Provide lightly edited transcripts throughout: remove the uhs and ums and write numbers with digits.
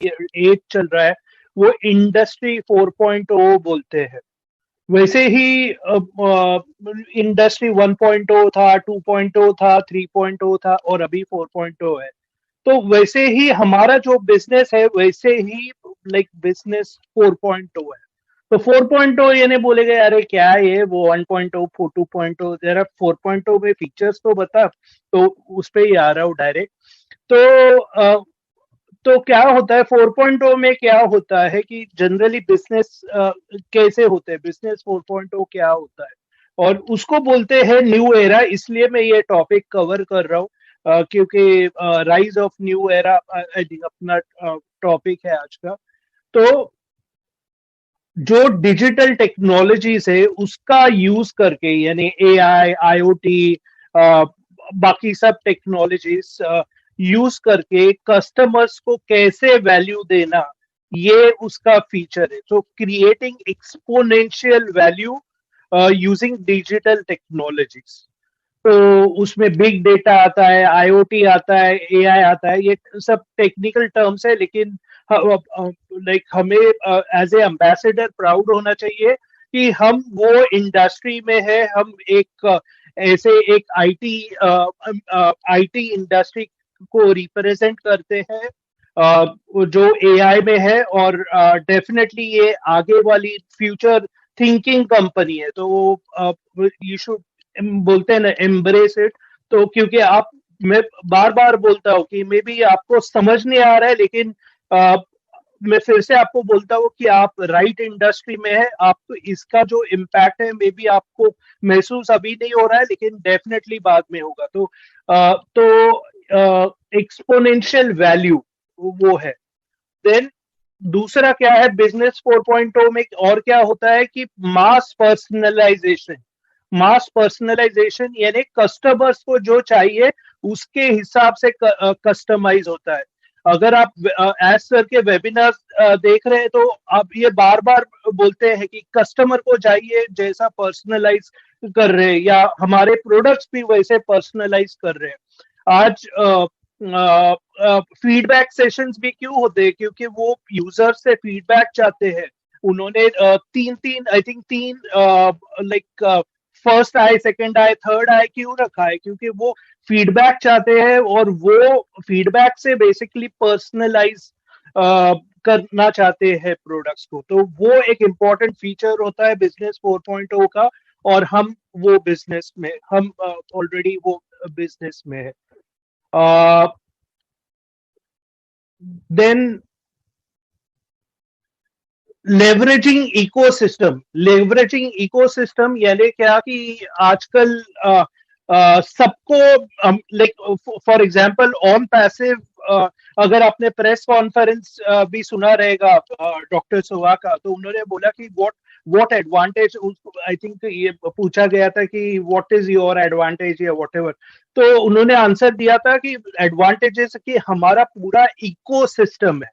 As चल रहा है वो इंडस्ट्री 4.0 बोलते हैं। वैसे ही इंडस्ट्री 1.0 था, 2.0 था, 3.0 था और अभी 4.0 है। तो वैसे ही हमारा जो बिजनेस है वैसे ही लाइक बिजनेस 4.0 है। तो 4.0 ये नहीं बोलेगा अरे क्या है ये वो 1.0 2.0 जरा 4.0 में फीचर्स तो बता, तो उस पे ही आ रहा हूँ डायरेक्ट। तो तो क्या होता है 4.0 में, क्या होता है कि जनरली बिजनेस कैसे होते हैं, बिजनेस 4.0 क्या होता है और उसको बोलते हैं न्यू एरा। इसलिए मैं ये टॉपिक कवर कर रहा हूँ क्योंकि rise of new era I think अपना टॉपिक है आज का। तो जो डिजिटल टेक्नोलॉजीज है उसका यूज करके यानी एआई, आईओटी, बाकी सब टेक्नोलॉजीज यूज करके कस्टमर्स को कैसे वैल्यू देना, ये उसका फीचर है। तो creating exponential value using digital technologies. तो उसमें बिग डेटा आता है, आईओटी आता है, एआई आता है, ये सब टेक्निकल टर्म्स है, लेकिन लाइक हमें एज ए एम्बेसडर प्राउड होना चाहिए कि हम वो इंडस्ट्री में है। हम एक ऐसे एक आईटी इंडस्ट्री को रिप्रेजेंट करते हैं जो एआई में है और डेफिनेटली ये आगे वाली फ्यूचर थिंकिंग कंपनी है। तो यू शुड बोलते हैं ना एम्ब्रेस इट। तो क्योंकि आप, मैं बार बार बोलता हूँ कि मे बी आपको समझ नहीं आ रहा है, लेकिन आ, मैं फिर से आपको बोलता हूँ कि आप राइट इंडस्ट्री में है। आप इसका जो इम्पैक्ट है मे बी आपको महसूस अभी नहीं हो रहा है, लेकिन डेफिनेटली बाद में होगा। तो एक्सपोनेंशियल वैल्यू वो है। देन दूसरा क्या है बिजनेस 4.0 में, और क्या होता है कि मास पर्सनलाइजेशन। मास पर्सनलाइजेशन यानी कस्टमर्स को जो चाहिए उसके हिसाब से कस्टमाइज होता है। अगर आप एज सर के वेबिनार देख रहे हैं तो आप ये बार बार बोलते हैं कि कस्टमर को चाहिए जैसा पर्सनलाइज कर रहे हैं, या हमारे प्रोडक्ट्स भी वैसे पर्सनलाइज कर रहे हैं। आज फीडबैक सेशंस भी क्यों होते हैं, क्योंकि वो यूजर से फीडबैक चाहते हैं। उन्होंने तीन तीन आई थिंक तीन लाइक फर्स्ट आए, सेकंड आए, थर्ड आए क्यों रखा है, क्योंकि वो फीडबैक चाहते हैं और वो फीडबैक से बेसिकली पर्सनलाइज करना चाहते हैं प्रोडक्ट्स को। तो वो एक इम्पॉर्टेंट फीचर होता है बिजनेस 4.0 का, और हम वो बिजनेस में, हम ऑलरेडी वो बिजनेस में है। Then leveraging ecosystem. Leveraging ecosystem यानी क्या कि आजकल सबको like for example on passive, अगर आपने प्रेस कॉन्फ्रेंस भी सुना रहेगा डॉक्टर सुहा का, तो उन्होंने बोला कि व्हाट एडवांटेज, आई थिंक ये पूछा गया था कि व्हाट इज योर एडवांटेज या व्हाटएवर। तो उन्होंने आंसर दिया था कि एडवांटेजेस कि हमारा पूरा इकोसिस्टम है।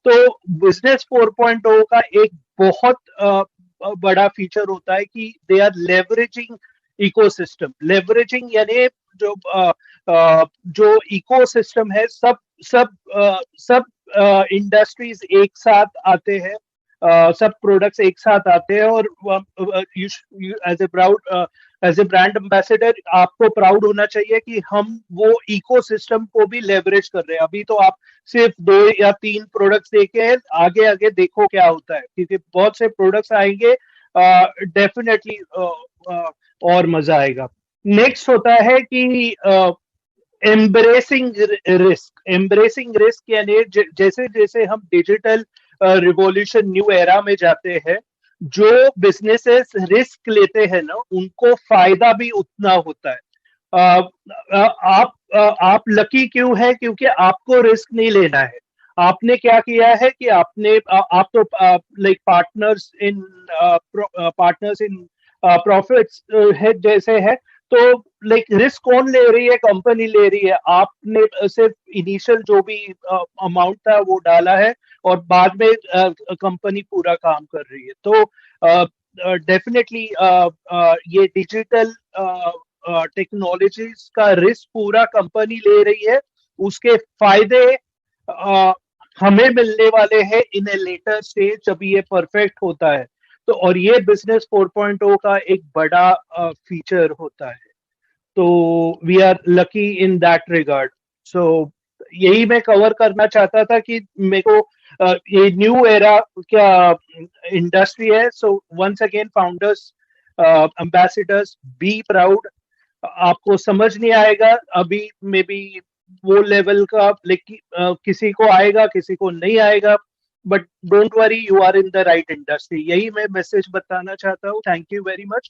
तो बिजनेस 4.0 का एक बहुत बड़ा फीचर होता है कि they are leveraging ecosystem. Leveraging यानी जो जो इकोसिस्टम है, सब सब सब इंडस्ट्रीज एक साथ आते हैं, सब प्रोडक्ट्स एक साथ आते हैं, और as a proud, as a brand ambassador आपको प्राउड होना चाहिए कि हम वो इकोसिस्टम को भी लेवरेज कर रहे हैं। अभी तो आप सिर्फ 2 या 3 प्रोडक्ट्स देखे हैं, आगे आगे देखो क्या होता है, क्योंकि बहुत से प्रोडक्ट्स आएंगे, डेफिनेटली और मजा आएगा। नेक्स्ट होता है कि एम्ब्रेसिंग रिस्क। एम्ब्रेसिंग रिस्क यानी जैसे जैसे हम डिजिटल रिवॉल्यूशन न्यू एरा में जाते हैं, जो बिजनेसेस रिस्क लेते हैं ना उनको फायदा भी उतना होता है। आप लकी क्यों है, क्योंकि आपको रिस्क नहीं लेना है। आपने क्या किया है कि आपने आप तो लाइक पार्टनर्स इन प्रॉफिट्स है जैसे है। तो लाइक रिस्क कौन ले रही है, कंपनी ले रही है। आपने सिर्फ इनिशियल जो भी अमाउंट था वो डाला है, और बाद में कंपनी पूरा काम कर रही है। तो डेफिनेटली ये डिजिटल टेक्नोलॉजीज का रिस्क पूरा कंपनी ले रही है। उसके फायदे हमें मिलने वाले हैं इन ए लेटर स्टेज जब ये परफेक्ट होता है। तो और ये बिजनेस 4.0 का एक बड़ा फीचर होता है। तो we are lucky in that regard. So यही मैं कवर करना चाहता था कि मेरे को ये न्यू एरा क्या इंडस्ट्री है। So once again founders, ambassadors, be proud. आपको समझ नहीं आएगा अभी मे बी वो लेवल का, लेकिन किसी को आएगा किसी को नहीं आएगा, but don't worry, you are in the right industry. यही मैं मैसेज बताना चाहता हूँ। Thank you very much.